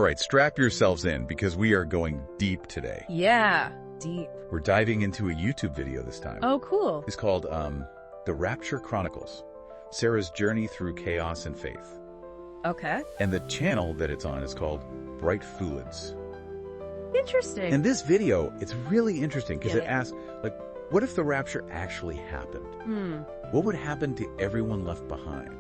right, strap yourselves in because we are going deep today. Yeah, deep. We're diving into a YouTube video this time. Oh, cool. It's called The Rapture Chronicles, Sarah's Journey Through Chaos and Faith. Okay. And the channel that it's on is called Bright Fluids. Interesting. And this video, it's really interesting because Yeah. it asks, like, what if the rapture actually happened? What would happen to everyone left behind?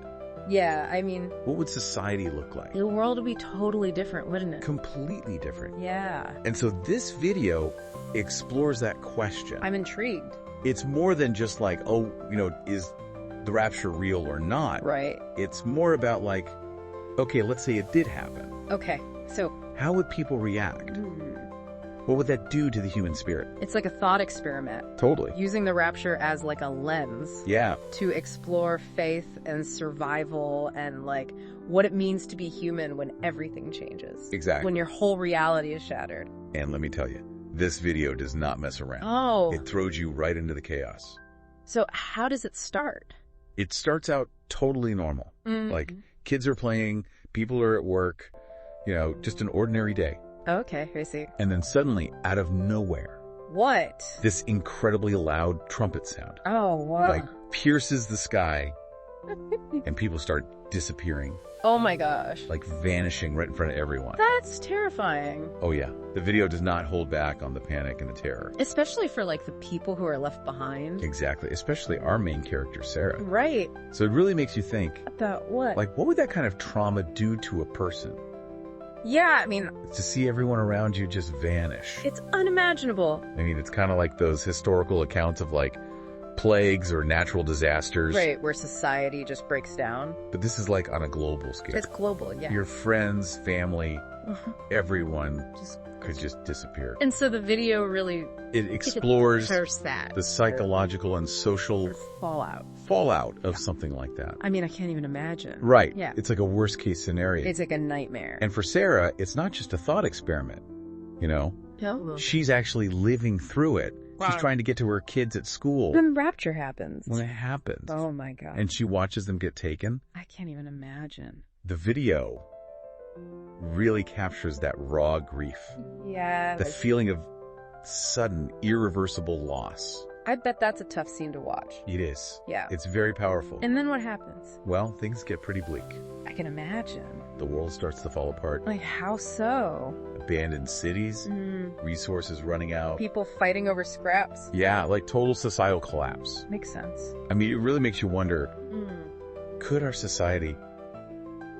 Yeah, I mean, What would society look like? the world would be totally different, wouldn't it? Completely different. Yeah. And so this video explores that question. I'm intrigued. It's more than just like, oh, is the rapture real or not? Right. It's more about like, okay, let's say it did happen. Okay, so How would people react? What would that do to the human spirit? it's like a thought experiment, Totally. using the rapture as like a lens Yeah. to explore faith and survival and like what it means to be human when everything changes. Exactly. When your whole reality is shattered. And let me tell you, this video does not mess around. Oh, It throws you right into the chaos. so how does it start? It starts out totally normal. Like, kids are playing, people are at work, just an ordinary day. Okay, I see. And then suddenly, out of nowhere, What? this incredibly loud trumpet sound, Oh, wow. like, pierces the sky, and people start disappearing, Oh my gosh. like vanishing right in front of everyone. That's terrifying. Oh yeah, the video does not hold back on the panic and the terror. Especially for like the people who are left behind. Exactly, especially our main character, Sarah. Right. So it really makes you think, About what? like, what would that kind of trauma do to a person? Yeah, I mean, To see everyone around you just vanish. it's unimaginable. I mean, it's kind of like those historical accounts of like plagues or natural disasters. Right, where society just breaks down. But this is like on a global scale. It's global, yeah. Your friends, family, everyone Just- could just disappear. And so the video really It explores curse that. the psychological and social fallout. of something like that. I mean, I can't even imagine. Right. Yeah. It's like a worst case scenario. It's like a nightmare. And for Sarah, it's not just a thought experiment. No? She's actually living through it. She's Wow. trying to get to her kids at school Then rapture happens. when it happens. Oh my god. And she watches them get taken. I can't even imagine. The video really captures that raw grief, Yeah. the feeling of sudden, irreversible loss. I bet that's a tough scene to watch. It is. Yeah. It's very powerful. And then what happens? Well, things get pretty bleak. I can imagine. The world starts to fall apart. Like, how so? Abandoned cities, resources running out. People fighting over scraps. Yeah, like total societal collapse. Makes sense. I mean, it really makes you wonder, could our society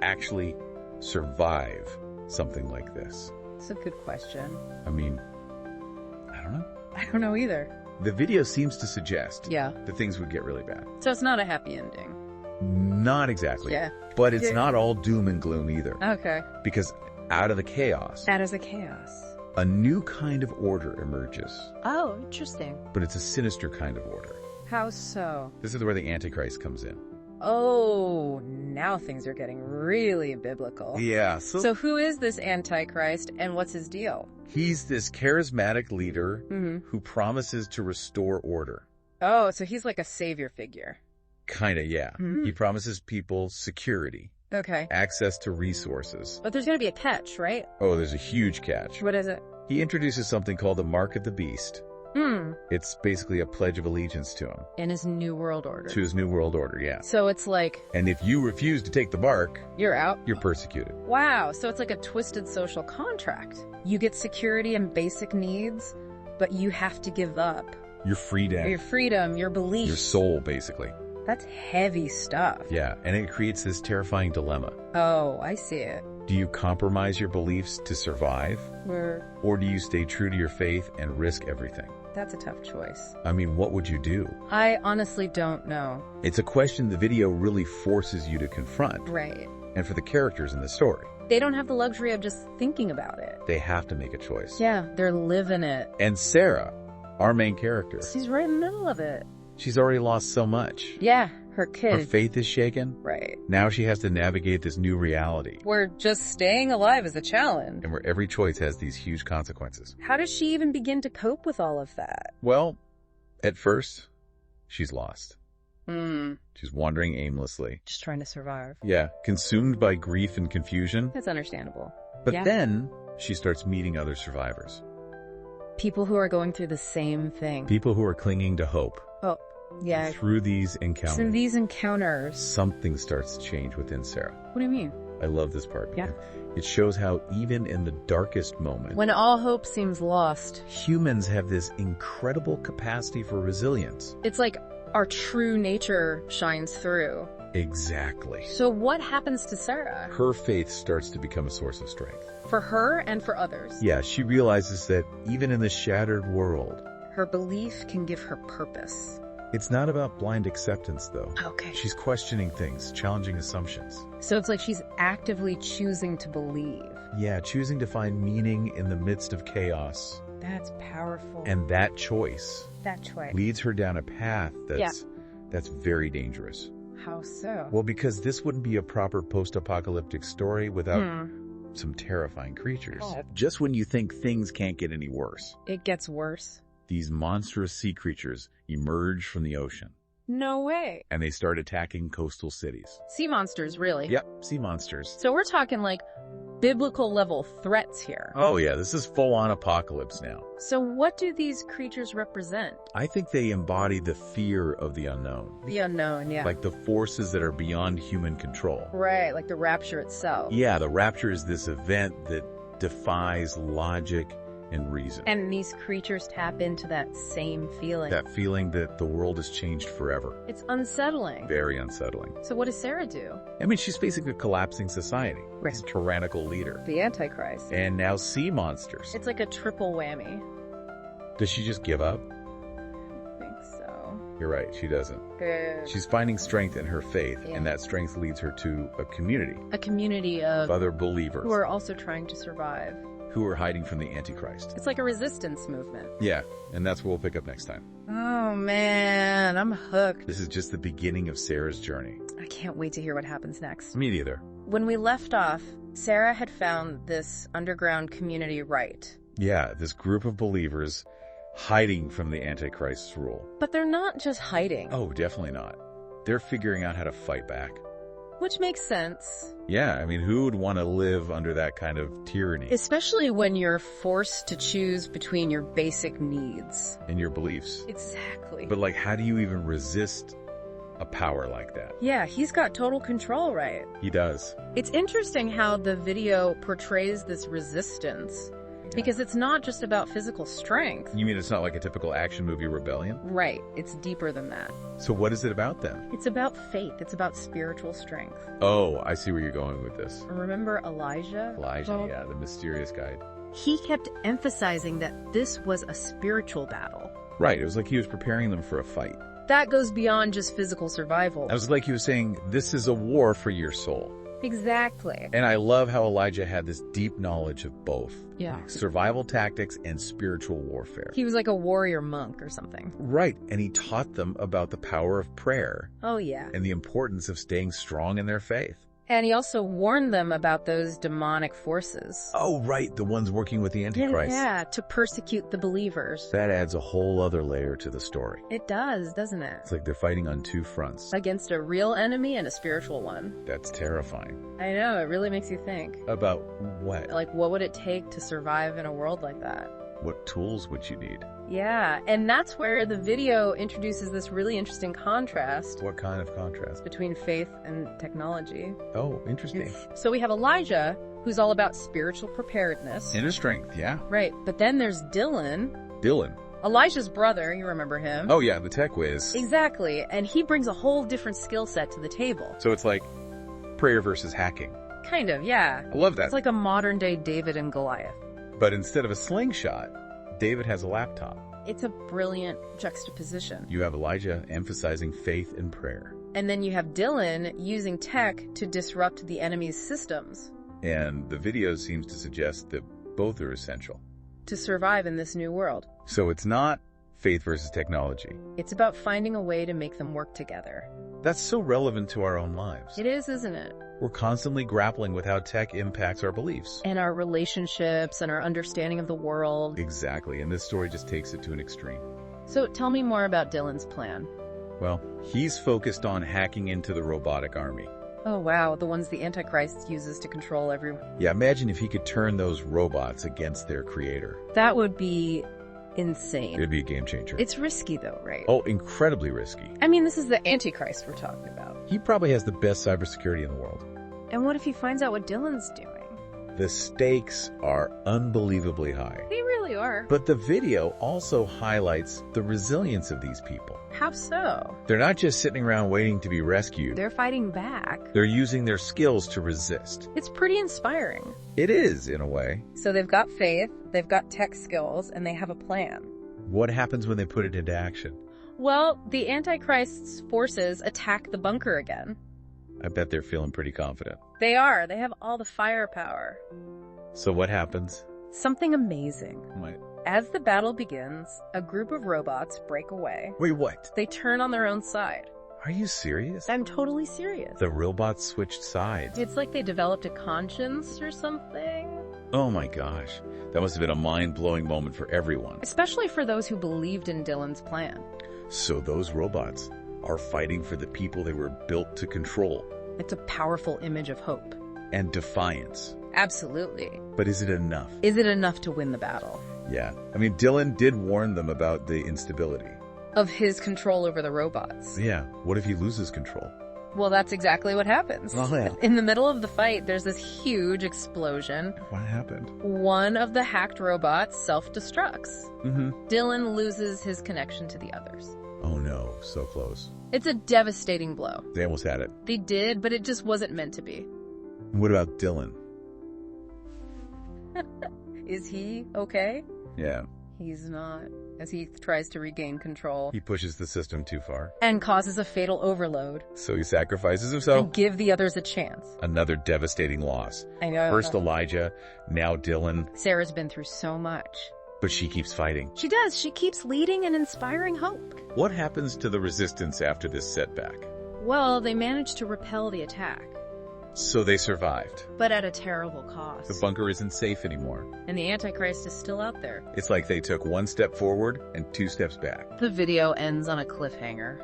actually survive something like this? It's a good question. I mean, I don't know. I don't know either. The video seems to suggest Yeah. that things would get really bad. So it's not a happy ending. Not exactly. Yeah. But it's Yeah. not all doom and gloom either. Okay. Because out of the chaos, That is a chaos. a new kind of order emerges. Oh, interesting. But it's a sinister kind of order. How so? This is where the Antichrist comes in. Oh, now things are getting really biblical. Yeah, So who is this Antichrist and what's his deal? he's this charismatic leader who promises to restore order. Oh, so he's like a savior figure. Kinda, yeah. He promises people security, Okay. access to resources. But there's going to be a catch, right? Oh, there's a huge catch. What is it? He introduces something called the Mark of the Beast. It's basically a pledge of allegiance to him, In his new world order. to his new world order, yeah. So it's like, And if you refuse to take the mark, you're out. you're persecuted. Wow, so it's like a twisted social contract. You get security and basic needs, but you have to give up Your freedom, your freedom, your beliefs. your soul, basically. That's heavy stuff. Yeah, and it creates this terrifying dilemma. Oh, I see it. Do you compromise your beliefs to survive? Or do you stay true to your faith and risk everything? That's a tough choice. I mean, what would you do? I honestly don't know. It's a question the video really forces you to confront. Right. And for the characters in the story, They don't have the luxury of just thinking about it. they have to make a choice. Yeah, they're living it. And Sarah, our main character, She's right in the middle of it. she's already lost so much. Yeah, her Her kid. faith is shaken. Right. Now she has to navigate this new reality, Where just staying alive is a challenge. and where every choice has these huge consequences. How does she even begin to cope with all of that? Well, at first, she's lost. She's wandering aimlessly. Just trying to survive. Yeah, consumed by grief and confusion. That's understandable. But Yeah. then she starts meeting other survivors. People who are going through the same thing. People who are clinging to hope. Oh, yeah. Through these So encounters, these encounters. something starts to change within Sarah. What do you mean? I love this part. Yeah. Because it shows how even in the darkest moment, When all hope seems lost, humans have this incredible capacity for resilience. it's like our true nature shines through. Exactly. So what happens to Sarah? Her faith starts to become a source of strength. For her and for others. Yeah, she realizes that even in the shattered world, Her belief can give her purpose. it's not about blind acceptance, though. Okay. She's questioning things, challenging assumptions. So it's like she's actively choosing to believe. Yeah, choosing to find meaning in the midst of chaos. That's powerful. And that choice that choice. leads her down a path that's very dangerous. How so? Well, because this wouldn't be a proper post-apocalyptic story without some terrifying creatures. Oh. Just when you think things can't get any worse, It gets worse. these monstrous sea creatures emerge from the ocean, No way. and they start attacking coastal cities. Sea monsters, really? Yep, sea monsters. So we're talking like biblical level threats here. Oh yeah, this is full-on apocalypse now. So what do these creatures represent? I think they embody the fear of the unknown. The unknown, yeah. Like the forces that are beyond human control. Right, like the rapture itself. Yeah, the rapture is this event that defies logic and reason. And these creatures tap into that same feeling. That feeling that the world has changed forever. It's unsettling. Very unsettling. So what does Sarah do? I mean, she's facing a collapsing society. Right. This tyrannical leader. The Antichrist. And now sea monsters. It's like a triple whammy. Does she just give up? I think so. You're right, she doesn't. She's finding strength in her faith, Yeah. and that strength leads her to a community A community of of other believers who are also trying to survive. who are hiding from the Antichrist. It's like a resistance movement. Yeah, and that's what we'll pick up next time. Oh man, I'm hooked. This is just the beginning of Sarah's journey. I can't wait to hear what happens next. Me neither. When we left off, Sarah had found this underground community right. Yeah, this group of believers hiding from the Antichrist's rule. But they're not just hiding, Oh, definitely not. They're figuring out how to fight back. which makes sense. Yeah, I mean, who would want to live under that kind of tyranny Especially when you're forced to choose between your basic needs. in your beliefs? Exactly. But like, how do you even resist a power like that? Yeah, he's got total control, right? He does. It's interesting how the video portrays this resistance, because it's not just about physical strength. You mean it's not like a typical action movie rebellion? Right, it's deeper than that. So what is it about then? It's about faith, it's about spiritual strength. Oh, I see where you're going with this. Remember Elijah? Elijah, yeah, the mysterious guy. He kept emphasizing that this was a spiritual battle. Right, it was like he was preparing them for a fight. That goes beyond just physical survival. It was like he was saying, this is a war for your soul. Exactly. And I love how Elijah had this deep knowledge of both. Yeah. Survival tactics and spiritual warfare. He was like a warrior monk or something. Right, and he taught them about the power of prayer Oh, yeah. and the importance of staying strong in their faith. And he also warned them about those demonic forces. Oh, right, the ones working with the Antichrist. Yeah, to persecute the believers. That adds a whole other layer to the story. It does, doesn't it? It's like they're fighting on two fronts. Against a real enemy and a spiritual one. That's terrifying. I know, it really makes you think. About what? Like, what would it take to survive in a world like that? What tools would you need? Yeah, and that's where the video introduces this really interesting contrast What kind of contrast? between faith and technology. Oh, interesting. So we have Elijah, who's all about spiritual preparedness. Inner strength, yeah. Right, but then there's Dylan, Dylan. Elijah's brother, you remember him? Oh, yeah, the tech whiz. Exactly, and he brings a whole different skill set to the table. So it's like prayer versus hacking. Kind of, yeah. I love that. It's like a modern day David and Goliath. But instead of a slingshot, David has a laptop. It's a brilliant juxtaposition. You have Elijah emphasizing faith and prayer. And then you have Dylan using tech to disrupt the enemy's systems And the video seems to suggest that both are essential. to survive in this new world. So it's not faith versus technology. It's about finding a way to make them work together. That's so relevant to our own lives. It is, isn't it? We're constantly grappling with how tech impacts our beliefs. And our relationships and our understanding of the world. Exactly, and this story just takes it to an extreme. So tell me more about Dylan's plan. Well, he's focused on hacking into the robotic army. Oh wow, the ones the Antichrist uses to control everyone. Yeah, imagine if he could turn those robots against their creator. That would be insane. It'd be a game changer. It's risky though, right? Oh, incredibly risky. I mean, this is the Antichrist we're talking about. He probably has the best cybersecurity in the world. And what if he finds out what Dylan's doing? The stakes are unbelievably high. They really are. But the video also highlights the resilience of these people. How so? They're not just sitting around waiting to be rescued. They're fighting back. They're using their skills to resist. It's pretty inspiring. It is, in a way. So they've got faith, they've got tech skills, and they have a plan. What happens when they put it into action? Well, the Antichrist's forces attack the bunker again. I bet they're feeling pretty confident. They are. They have all the firepower. So what happens? Something amazing. What? As the battle begins, a group of robots break away. Wait, what? They turn on their own side. Are you serious? I'm totally serious. The robots switched sides. It's like they developed a conscience or something. Oh my gosh. That must have been a mind-blowing moment for everyone. Especially for those who believed in Dylan's plan. So those robots are fighting for the people they were built to control. It's a powerful image of hope. And defiance. Absolutely. But is it enough? Is it enough to win the battle? Yeah. I mean, Dylan did warn them about the instability. Of his control over the robots. Yeah. What if he loses control? Well, that's exactly what happens. Oh, yeah. In the middle of the fight, there's this huge explosion. What happened? One of the hacked robots self-destructs. Mm-hmm. Dylan loses his connection to the others. Oh no, so close. It's a devastating blow. They almost had it. They did, but it just wasn't meant to be. And what about Dylan? Is he okay? Yeah. He's not, as he tries to regain control. He pushes the system too far. And causes a fatal overload. So he sacrifices himself? And give the others a chance. Another devastating loss. I know. First Elijah, now Dylan. Sarah's been through so much. But she keeps fighting. She does. She keeps leading and inspiring hope. What happens to the resistance after this setback? Well, they managed to repel the attack. So they survived. But at a terrible cost. The bunker isn't safe anymore. And the Antichrist is still out there. It's like they took one step forward and 2 steps back. The video ends on a cliffhanger.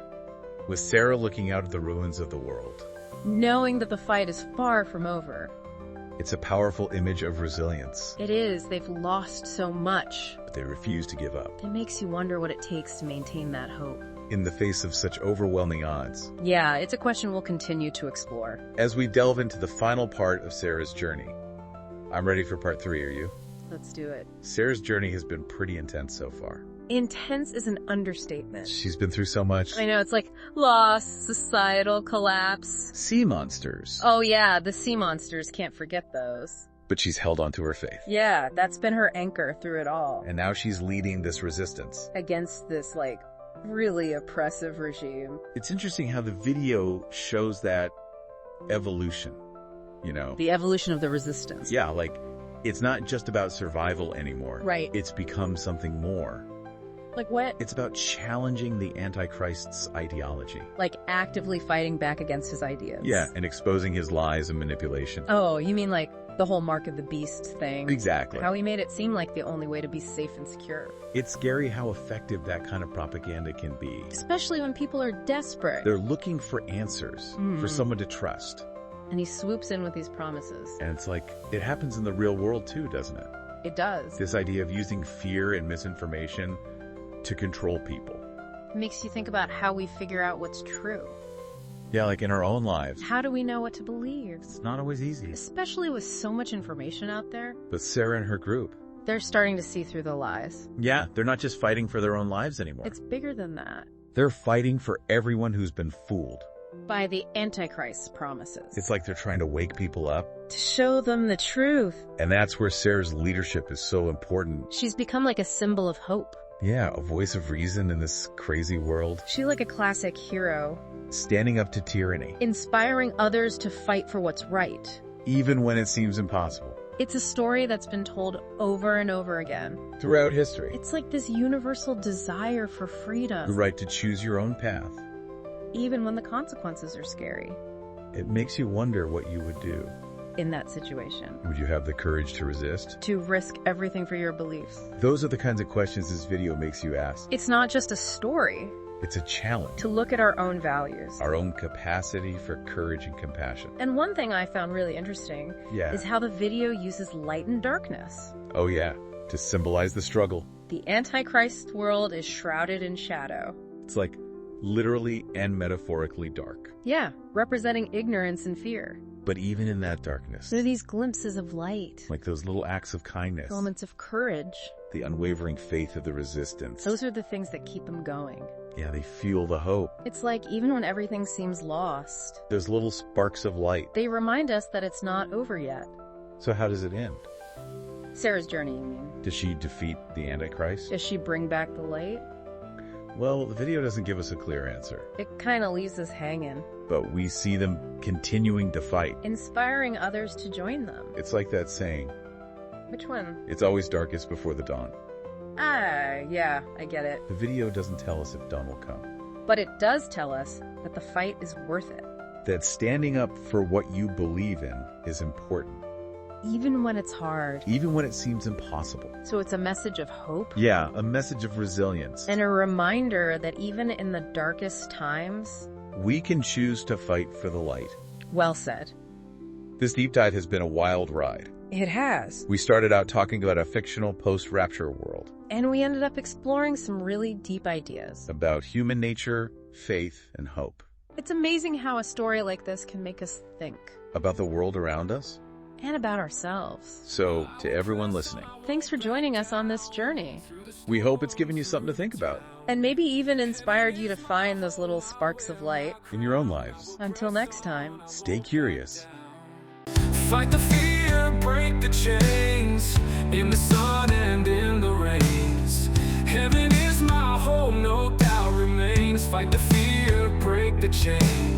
With Sarah looking out at the ruins of the world. Knowing that the fight is far from over. It's a powerful image of resilience. It is. They've lost so much. But they refuse to give up. It makes you wonder what it takes to maintain that hope. In the face of such overwhelming odds. Yeah, it's a question we'll continue to explore. As we delve into the final part of Sarah's journey. I'm ready for part 3, are you? Let's do it. Sarah's journey has been pretty intense so far. Intense is an understatement. She's been through so much. I know, it's like loss, societal collapse. Sea monsters. Oh yeah, the sea monsters, can't forget those. But she's held on to her faith. Yeah, that's been her anchor through it all. And now she's leading this resistance. Against this, like, really oppressive regime. It's interesting how the video shows that evolution, you know? The evolution of the resistance. Yeah, like, it's not just about survival anymore. Right. It's become something more. Like what? It's about challenging the Antichrist's ideology. Like actively fighting back against his ideas. Yeah, and exposing his lies and manipulation. Oh, you mean like the whole mark of the beast thing? Exactly. How he made it seem like the only way to be safe and secure. It's scary how effective that kind of propaganda can be. Especially when people are desperate. They're looking for answers, for someone to trust. And he swoops in with these promises. And it's like, it happens in the real world too, doesn't it? It does. This idea of using fear and misinformation to control people. It makes you think about how we figure out what's true. Yeah, like in our own lives. How do we know what to believe? It's not always easy. Especially with so much information out there. But Sarah and her group. They're starting to see through the lies. Yeah, they're not just fighting for their own lives anymore. It's bigger than that. They're fighting for everyone who's been fooled. By the Antichrist's promises. It's like they're trying to wake people up. To show them the truth. And that's where Sarah's leadership is so important. She's become like a symbol of hope. Yeah, a voice of reason in this crazy world. She's like a classic hero. Standing up to tyranny. Inspiring others to fight for what's right. Even when it seems impossible. It's a story that's been told over and over again. Throughout history. It's like this universal desire for freedom. The right to choose your own path. Even when the consequences are scary. It makes you wonder what you would do. In that situation. Would you have the courage to resist? To risk everything for your beliefs? Those are the kinds of questions this video makes you ask. It's not just a story. It's a challenge. to look at our own values. Our own capacity for courage and compassion. And one thing I found really interesting Yeah. is how the video uses light and darkness. Oh yeah, to symbolize the struggle. The Antichrist world is shrouded in shadow. It's like literally and metaphorically dark. Yeah, representing ignorance and fear. But even in that darkness, There are these glimpses of light, like those little acts of kindness, elements of courage. the unwavering faith of the resistance. Those are the things that keep them going. Yeah, they fuel the hope. It's like even when everything seems lost, There's little sparks of light. they remind us that it's not over yet. So how does it end? Sarah's journey, you mean? Does she defeat the Antichrist? Does she bring back the light? Well, the video doesn't give us a clear answer, It kind of leaves us hanging, but we see them continuing to fight. inspiring others to join them. It's like that saying, Which one? it's always darkest before the dawn. Ah, yeah, I get it. The video doesn't tell us if dawn will come. But it does tell us that the fight is worth it, That standing up for what you believe in is important, even when it's hard. even when it seems impossible. So it's a message of hope Yeah, a message of resilience. and a reminder that even in the darkest times, We can choose to fight for the light. well said. This deep dive has been a wild ride. It has. We started out talking about a fictional post-rapture world, And we ended up exploring some really deep ideas. about human nature, faith, and hope, It's amazing how a story like this can make us think. about the world around us. And about ourselves. So, to everyone listening, Thanks for joining us on this journey. we hope it's given you something to think about And maybe even inspired you to find those little sparks of light. in your own lives. Until next time. Stay curious. Fight the fear, break the chains, in the sun and in the rains. Heaven is my home, no doubt remains. Fight the fear, break the chains.